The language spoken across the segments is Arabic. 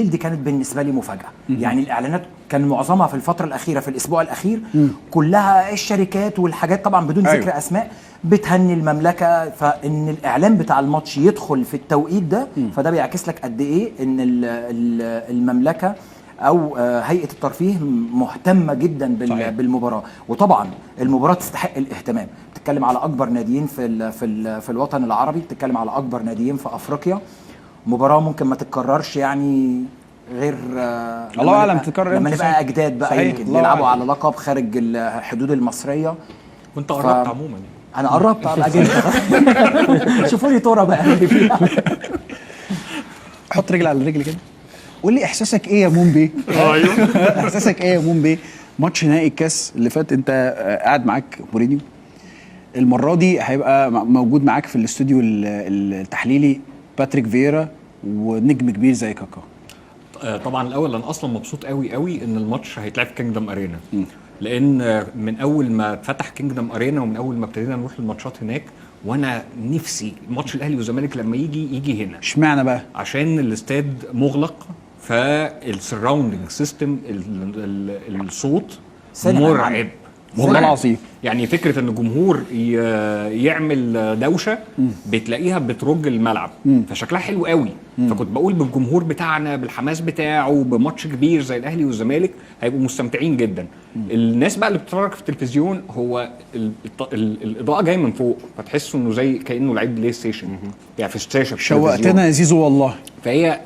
دي كانت بالنسبه لي مفاجاه. يعني الاعلانات كان معظمها في الفتره الاخيره في الاسبوع الاخير كلها الشركات والحاجات طبعا بدون ذكر اسماء بتهني المملكه، فان الاعلان بتاع الماتش يدخل في التوقيت ده فده بيعكس لك قد ايه ان المملكه او هيئه الترفيه مهتمه جدا بالمباراه. وطبعا المباراه تستحق الاهتمام. بتتكلم على اكبر ناديين في الوطن العربي، بتتكلم على اكبر ناديين في افريقيا. مباراه ممكن ما تتكررش يعني غير الله اعلم تتكرر لما نبقى اجداد بقى يمكن يلعبوا على لقب خارج الحدود المصريه. وانت قربت عموما يعني. انا قربت على اجداد. شوفوا لي تورا بقى اللي فيها. حط رجل على رجل كده. قول لي احساسك ايه يا مومبي؟ ايوه احساسك ايه يا مومبي؟ ماتش نهائي الكاس اللي فات انت قاعد معاك مورينيو، المره دي هيبقى موجود معاك في الاستوديو التحليلي باتريك فييرا ونجم كبير زي كاكا. طبعا الاول انا اصلا مبسوط قوي قوي ان الماتش هيتلعب في كينجدم ارينا، لان من اول ما اتفتح كينجدم ارينا ومن اول ما ابتدينا نروح الماتشات هناك وانا نفسي ماتش الاهلي والزمالك لما يجي هنا. اشمعنى بقى؟ عشان الاستاد مغلق، فالسراوندنج سيستم الصوت مرعب والله العظيم. يعني فكره ان الجمهور يعمل دوشه بتلاقيها بترج الملعب، فشكلها حلو قوي. فكنت بقول بالجمهور بتاعنا بالحماس بتاعه بماتش كبير زي الاهلي والزمالك هيبقوا مستمتعين جدا. الناس بقى اللي بتتفرج في التلفزيون هو الاضاءه جايه من فوق، فتحسوا انه زي كانه لعيب بلاي ستيشن يعني في الشاشه. شوقتنا يا زيزو والله.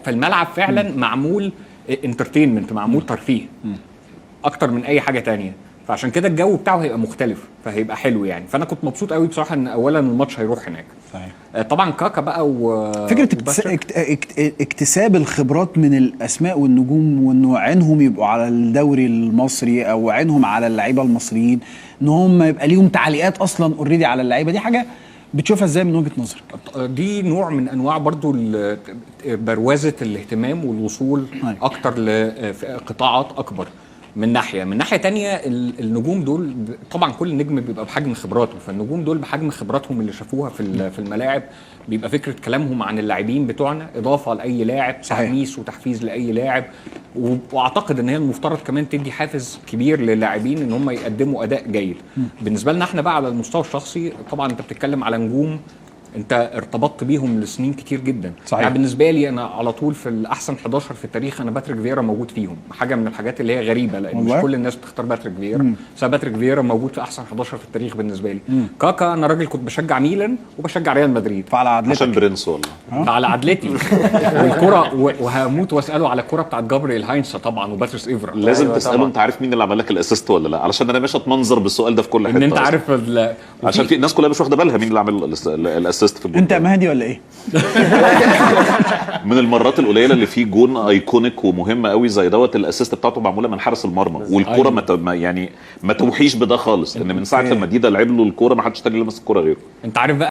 فالملعب فعلا معمول انترتينمنت، معمول ترفيه اكتر من اي حاجه تانية، فعشان كده الجو بتاعه هيبقى مختلف فهيبقى حلو يعني. فانا كنت مبسوط قوي بصراحه ان اولا الماتش هيروح هناك. صحيح. طبعا كاكا بقى فكره اكتساب الخبرات من الاسماء والنجوم، وانه عينهم يبقوا على الدوري المصري او عينهم على اللعيبه المصريين، ان هم يبقى ليهم تعليقات اصلا اوريدي على اللعيبه، دي حاجه بتشوفها ازاي من وجهه نظرك؟ دي نوع من انواع برضو بروازه الاهتمام والوصول اكتر لقطاعات اكبر. من ناحيه تانية النجوم دول طبعا كل نجم بيبقى بحجم خبراته، فالنجوم دول بحجم خبراتهم اللي شافوها في الملاعب بيبقى فكره كلامهم عن اللاعبين بتوعنا اضافه لاي لاعب، تحميس وتحفيز لاي لاعب. واعتقد ان هي المفترض كمان تدي حافز كبير للاعبين ان هم يقدموا اداء جيد. بالنسبه لنا احنا بقى على المستوى الشخصي طبعا انت بتتكلم على نجوم انت ارتبطت بيهم لسنين كتير جدا. صحيح. يعني بالنسبه لي انا على طول في الاحسن 11 في التاريخ انا باتريك فييرا موجود فيهم، حاجه من الحاجات اللي هي غريبه لان مش كل الناس بتختار باتريك فييرا، بس باتريك فييرا موجود في احسن 11 في التاريخ بالنسبه لي. كاكا انا راجل كنت بشجع ميلان وبشجع ريال مدريد فعلى عدلتك عشان برنس والله على عدلتي. والكره وهموت واساله على الكره بتاعت جابرييل هاينس طبعا وباتريس ايفرا. لازم تساله انت عارف مين اللي عمل لك الاسيست ولا لا، علشان انا ماشي اتمنظر بالسؤال ده في كل حته ان انت عارف عشان في الناس كلها مش واخده بالها مين اللي عمل الاسيست في الجول. انت مهدي ولا ايه؟ من المرات القليله اللي فيه جون ايكونيك ومهمه قوي زي دوت الاسيست بتاعته معموله من حارس المرمى، والكره يعني ما توحيش بده خالص، ان من ساعه لما ديدا لعب له الكوره ما حدش تاني لمس الكوره غيره. انت عارف بقى